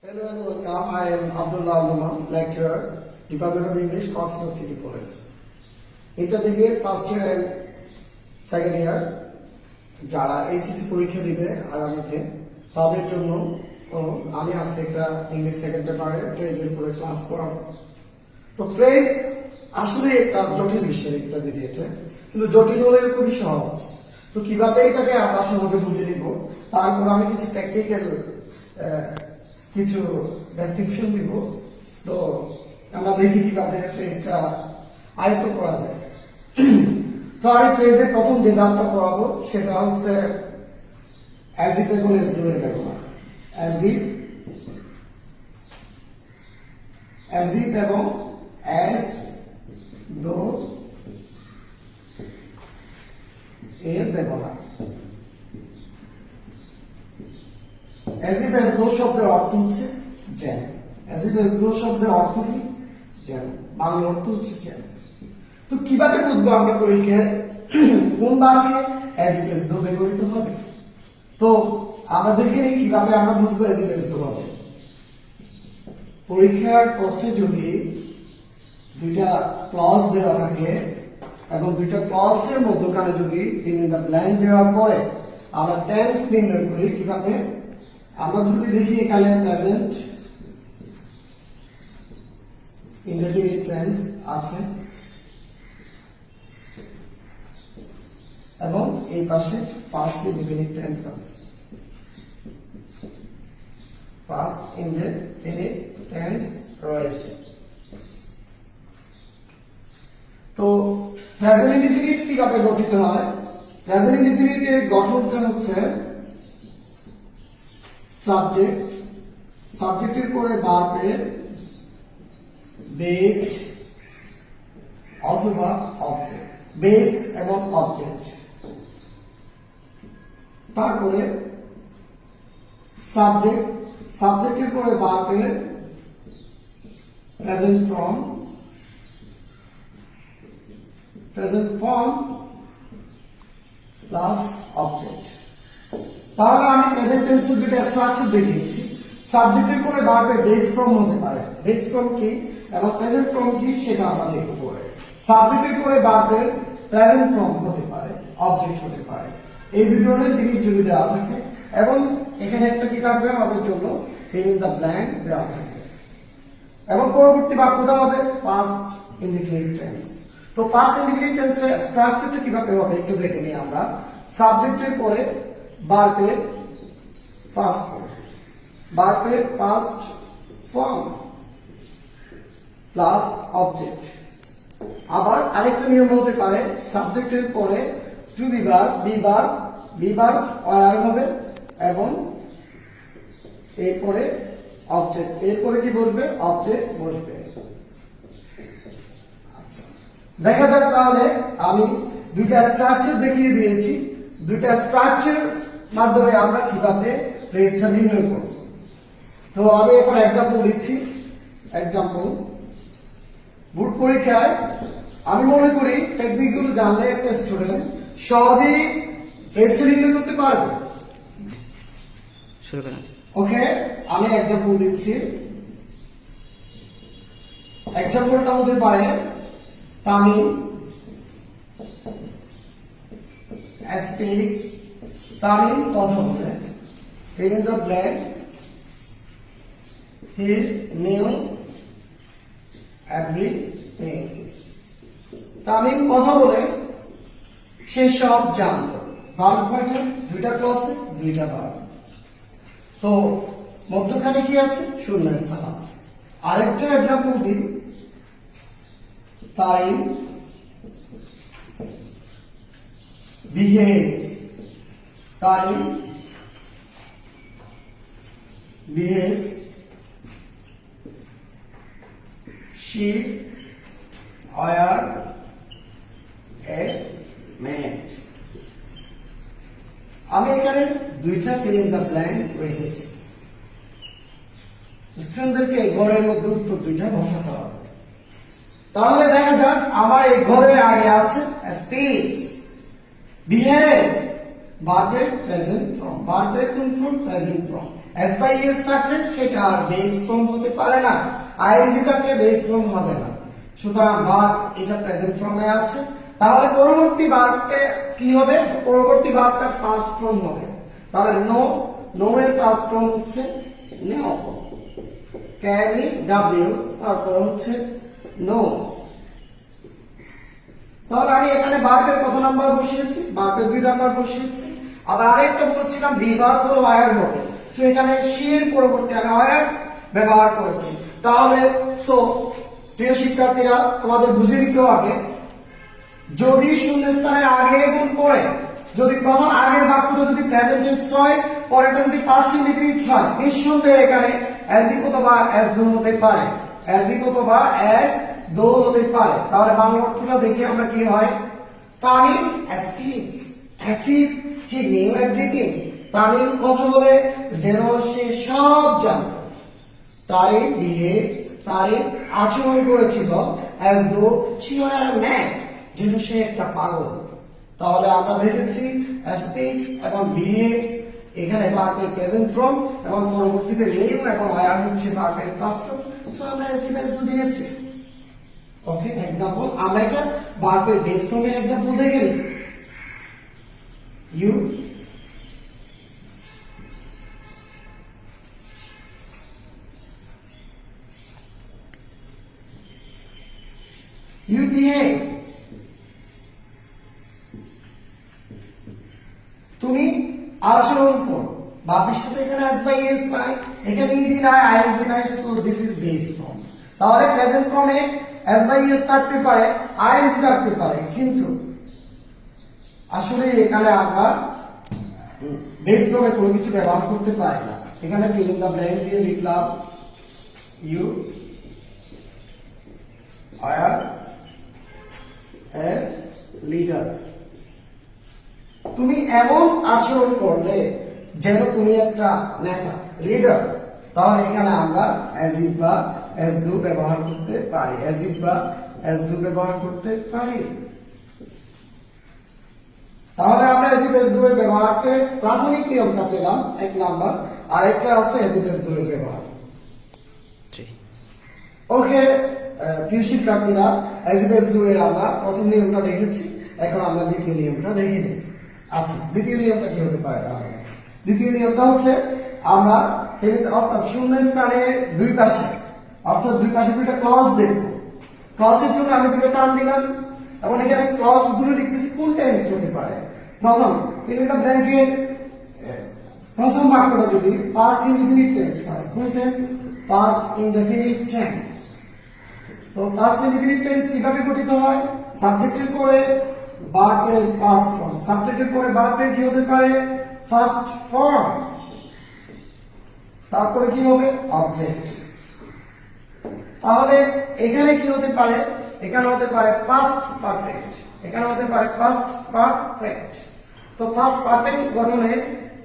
Hello and welcome. I am Abdullah Al-Numan, lecturer, Department of English, Oxford City College. Intermediate first year and second year যারা SSC পরীক্ষা দিবে আগামীতে তাদের জন্য আমি আজকে একটা ইংলিশ সেকেন্ড পেপারে ফ্রেজের উপরে ক্লাস করাবো। তো ফ্রেজ আসলে একটা জটিল বিষয় একটা ভিডিওতে, কিন্তু জটিল হলে খুবই সহজ। তো কিভাবে এটাকে আমরা সহজে বুঝে নিব, তারপর আমি কিছু টেকনিক্যাল কিছু ডেসক্রিপশন দিব। তো আমরা দেখি কিভাবে ফ্রেজটা আয়ত্ত করা যায়। তো আমি ফ্রেজের প্রথম যে ধাপটা পড়াবো সেটা হচ্ছে অ্যাজ ইট এবং এস ডু এর ব্যবহার। অ্যাজ ইট এবং অ্যাজ দো এর ব্যবহার। অ্যাজ ইট অ্যাজ দো শব্দের অর্থ হচ্ছে যেন। অ্যাজ ইট অ্যাজ দো শব্দের অর্থ কি? যেন। বাংলা অর্থ হচ্ছে যেন। তো কিভাবে বুঝবো আমরা পরীক্ষায় কোন বাক্যে অ্যাজ ইট অ্যাজ দো ব্যবহৃত হবে? তো আমরা দেখে নিই কিভাবে আমরা বুঝবো অ্যাজ ইট অ্যাজ দো হবে। পরীক্ষার প্রশ্নে যদি দুইটা ক্লজ দেওয়া থাকে এবং দুইটা ক্লজের মধ্যখানে যদি ফিল ইন দ্য ব্ল্যাঙ্ক দেওয়ার পরে আমরা টেন্স নির্ণয় করি কিভাবে? আমরা যদি দেখি এখানে প্রেজেন্ট ইনডেফিনিট টেন্স আছে এবং এই পাশে ফার্স্ট ইনডেফিনিট টেন্স আছে। ফার্স্ট ইনডেফিনিট টেন্স রয়েছে। তো প্রেজেন্ট ইনডেফিনিট কিভাবে গঠিত হয়? প্রেজেন্ট ইনডেফিনিট এর গঠনটা হচ্ছে সাবজেক্ট, সাবজেক্টের পরে ভার্বের বেস অথবা অবজেক্ট, বেস এবং অবজেক্ট। তারপরে সাবজেক্ট, সাবজেক্টের পরে ভার্বের present form, present form plus object. তাহলে আমি প্রেজেন্ট টেন্সের দুটো স্ট্রাকচার দেখিয়েছি। সাবজেক্টের পরে ভার্বের বেস ফর্ম হতে পারে, বেস ফর্ম কি এবং প্রেজেন্ট ফর্ম কি সেটা আমরা দেখব পরে। সাবজেক্টের পরে ভার্বের প্রেজেন্ট ফর্ম হতে পারে, অবজেক্ট হতে পারে। এই ধরনের জিনিস যদি দেওয়া থাকে এবং এখানে একটা কি থাকবে আমাদের জন্য ফিল ইন দ্য ব্ল্যাঙ্ক দেওয়া থাকবে এবং পরবর্তী বাক্যটা হবে ফার্স্ট ইনডিফিনিট টেন্স। তো ফার্স্ট ইনডিফিনিট টেন্সের স্ট্রাকচারটা কিভাবে হবে একটু দেখে নিই আমরা। সাবজেক্টের পরে ভার্বের ফার্স্ট ফর্ম, ভার্বের ফার্স্ট ফর্ম প্লাস অবজেক্ট। আবার আরেকটা নিয়ম হতে পারে সাবজেক্টের পরে to be verb, be verb were হবে এবং এরপরে অবজেক্ট, এরপরে কি বসবে? অবজেক্ট বসবে। আচ্ছা, দেখা যাক তাহলে আমি দুইটা স্ট্রাকচার দেখিয়ে দিয়েছি। দুইটা স্ট্রাকচার মাধ্যমে আমরা কিভাবে ফ্রেজটা নির্ণয় করব। তো আমি এখন এক্সাম্পল দিচ্ছি। এক্সাম্পল, বোর্ড পরীক্ষায় আমি মনে করি টেকনিকগুলো জানলে একটা স্টুডেন্ট সহজেই ফ্রেজটা নির্ণয় করতে পারবে। ওকে, আমি এক্সাম্পল দিচ্ছি। এক্সাম্পলটা হতে পারে তামিম speaks, তামিম কথা বলে, fill in the blank, he knew everything. Tamim কথা বলে সে সব জানতো। ভার্ব কয়টা? দুইটা ক্লজে দুইটা ভার্ব। তো মধ্যখানে কি আছে? শূন্যস্থান আছে। আরেকটা এক্সাম্পল দিই। Tarim behaves, Tarim behaves, she were a maid. আমি এখানে দুইটা ফিল ইন দ্য ব্ল্যাঙ্ক রেখেছি। স্টুডেন্টদেরকে ঘরের মধ্যে উত্তর দুইটা বসাতে হবে। তাহলে দেখা যাক আমার এই ঘরের আগে আছে স্পিক্স, behaves, ভার্বের প্রেজেন্ট ফর্ম, ভার্বের কোন ফর্ম? Present form. S by S থাকলে সেটা আর বেস ফর্ম হতে পারে না, আইএনজি থাকলে বেস ফর্ম হবে না। সুতরাং ভার্ব এটা প্রেজেন্ট ফর্মে আছে, তাহলে পরবর্তী ভার্বটা কি হবে? পরবর্তী ভার্বটা পাস্ট ফর্ম হবে। তাহলে নো, নো এর পাস্ট ফর্ম হচ্ছে নো, ক্যারি ডাব্লিউ, তারপর হচ্ছে নো। তাহলে আমি এখানে ভার্বের কত নাম্বার বসিয়েছি? ভার্বের 2 নাম্বার বসিয়েছি। আবার আরেকটা বলেছিলাম বি ভার্ব হলো ওয়্যার হবে, সো এখানে সি এর পরবর্তী আমি ওয়্যার ব্যবহার করেছি। তাহলে সো প্রিয় শিক্ষার্থীরা, তোমাদের বুঝে নিতে হবে, যদি শূন্যস্থানের আগে এবং পরে, যদি প্রথম আগের বাক্যটা যদি প্রেজেন্ট টেন্স হয়, পরেরটা যদি পাস্ট ইনডিফিনিট হয়, নিঃসন্দেহে এখানে অ্যাজ ইফ অথবা অ্যাজ দো হতে পারে, অ্যাজ ইফ অথবা অ্যাজ দো হতে পারে। তাহলে বাংলা অর্থটা দেখে আমরা কি হয়? Tamim speaks as if he knew everything. Tamim কথা বলে যেন সে সব জানে। তারিক বিহেভস, তারিক আচরণ করেছিল as though she war mad, যেন সে একটা পাগল। তাহলে আমরা দেখেছি স্পিক্স এবং বিহেভস এখানে ভার্বের প্রেজেন্ট ফর্ম, এবং পরবর্তীতে নিউ এবং ওয়্যার হচ্ছে ভার্বের পাস্ট ফর্ম। সো আমরা এসএমএস দিয়েছি। ওকে, एग्जांपल আমরা এটা ভার্বের বেস ফর্মের एग्जांपल দেখে নিই। you behave, তুমি আচরণ করো। ভার্বের সাথে এখানে এস বাই এস নাই, এখানে ইডি নাই, আইএনজি নাই, so this is base form. তাহলে প্রেজেন্ট ফর্মে এস বাই এস থাকতে পারে, আইএনজি থাকতে পারে, কিন্তু আসলে এখানে আমরা বেস ফর্মে কোনো কিছু ব্যবহার করতে পারি না। এখানে ফিল ইন দ্য ব্ল্যাঙ্ক দিয়ে লিখলাম ইউ আর এ লিডার। তুমি এমন আচরণ করলে যেন তুমি একটা নেতা, লিডার। তাহলে এখানে আমরা অ্যাজ ইফ বা অ্যাজ ডু ব্যবহার করতে পারি, অ্যাজ ইফ বা অ্যাজ ডু ব্যবহার করতে পারি। তাহলে আমরা অ্যাজ ইফ অ্যাজ ডু এর ব্যবহারকে প্রাথমিক নিয়মটা পেলাম 1 নাম্বার, আর একটা আছে অ্যাজ ইফ অ্যাজ ডু এর ব্যবহার। ওকে প্রিয় শিক্ষার্থীরা, অ্যাজ ইফ অ্যাজ ডু এর আমরা প্রথম নিয়মটা দেখেছি, এখন আমরা দ্বিতীয় নিয়মটা দেখে নিই। আচ্ছা, দ্বিতীয় নিয়মটা কি হতে পারে? দ্বিতীয় নিয়মটা হচ্ছে আমরা অর্থাৎ শূন্যস্থানের দুই পাশে, অর্থাৎ দুই পাশে দুইটা ক্লজ দেখবো। ক্লজের জন্য আমি দুটো টান দিলাম, এবং এখানে ক্লজ গুলো লিখতেছি কোন টেন্স হতে পারে। প্রথম ফিল ইন দ্য ব্ল্যাঙ্কের প্রথম বাক্যটা যদি পাস্ট ইনডিফিনিট টেন্স হয়, কোন টেন্স? Past indefinite tense. তো পাস্ট ইনডিফিনিট টেন্স কিভাবে গঠিত হয়? সাবজেক্টের পরে ভার্বের ফার্স্ট ফর্ম, সাবজেক্টের পরে ভার্বের কি হতে পারে? ফার্স্ট ফর্ম, তারপরে কি হবে? অবজেক্ট। তাহলে এখানে কি হতে পারে? এখানে হতে পারে পাস্ট পারফেক্ট, এখানে হতে পারে পাস্ট পারফেক্ট। তো পাস্ট পারফেক্ট গঠনে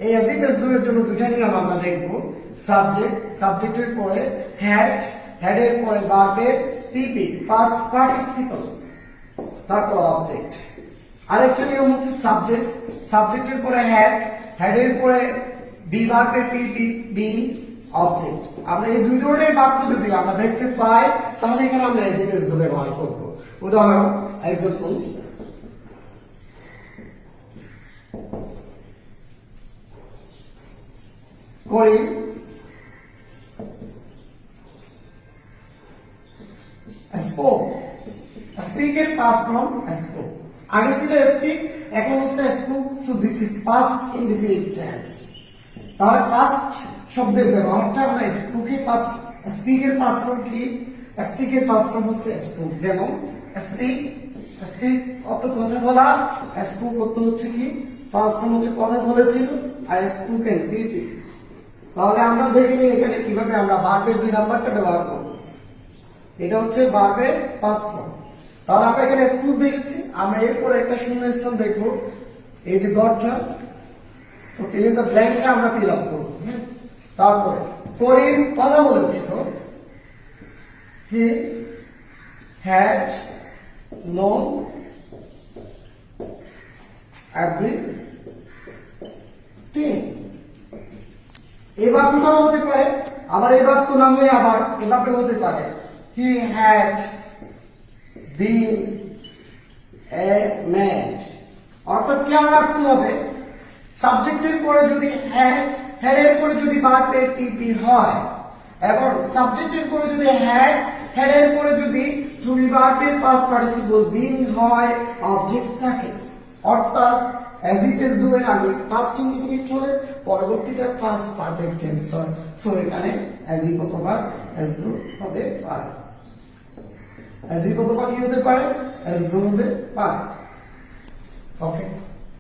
এই অ্যাজ ইফ অ্যাজ ডু এর জন্য দুটো নিয়ম আমরা দেখব। সাবজেক্ট, সাবজেক্টের পরে হ্যাড, হ্যাডের পরে ভার্বের পিপি পাস্ট পার্টিসিপল, তারপর অবজেক্ট। আরেকটা নিয়ম হচ্ছে সাবজেক্ট, সাবজেক্টের পরে হ্যাড, হেডের পরে বি ভার্বের পিপি বি অবজেক্ট। আমরা এই দুই ধরনের বাক্য যদি আমরা দেখতে পাই, তাহলে এখানে আমরা অ্যাজ ইফ অ্যাজ ডু ব্যবহার করব। উদাহরণ, एग्जांपल, করিম স্পোক, স্পিকের পাস্ট ফর্ম স্পোক। আগে ছিল স্পিক, এখন হচ্ছে spoke, so this is past indefinite tense. তাহলে পাস্ট শব্দের ব্যবহারটা আমরা স্পোকে পাচ্ছি। স্পিকের পাস্ট ফর্ম কি? স্পিকের পাস্ট ফর্ম হচ্ছে স্পোক। যেমন স্পিক, স্পিক অত কথা বলা, স্পোক অত হচ্ছে কি? পাস্ট ফর্ম হচ্ছে কথা বলেছিল, আর স্পোকেন পিপি। তাহলে আমরা দেখে নিই এখানে কিভাবে আমরা ভার্বের 2 নাম্বারটা ব্যবহার করব। এটা হচ্ছে ভার্বের ফার্স্ট ফর্ম। তাহলে আমরা এখানে স্কুল দেখেছি, আমরা এরপর একটা শূন্য স্থান দেখব, এই যে গড়টা, তো ফিল ইন দ্য ব্ল্যাঙ্কটা আমরা ফিল আপ করব। তারপরে করিম কথা বলেছিল, হি হ্যাড নোন এভরিথিং। এই বাক্যটাও হতে পারে, আবার এই বাক্য না হয়ে আবার এভাবে হতে পারে, he had been A mad. অর্থাৎ খেয়াল রাখতে হবে সাবজেক্টের পরে যদি হ্যাড, হ্যাডের পরে যদি ভার্বের টিপি হয়, এবং সাবজেক্টের পরে যদি হ্যাড, হ্যাডের পরে যদি টু বি ভার্বের পাস্ট পার্টিসিপল বিন হয়, অবজেক্ট থাকে, অর্থাৎ as it is do এর আগে past ইন্ডিকেট চলে, পরবর্তীতে past পারফেক্ট টেন্স হয়। সো এখানে as if অথবা as do হতে পারে, as if অথবা কি হতে পারে, as do হতে পারে। ওকে।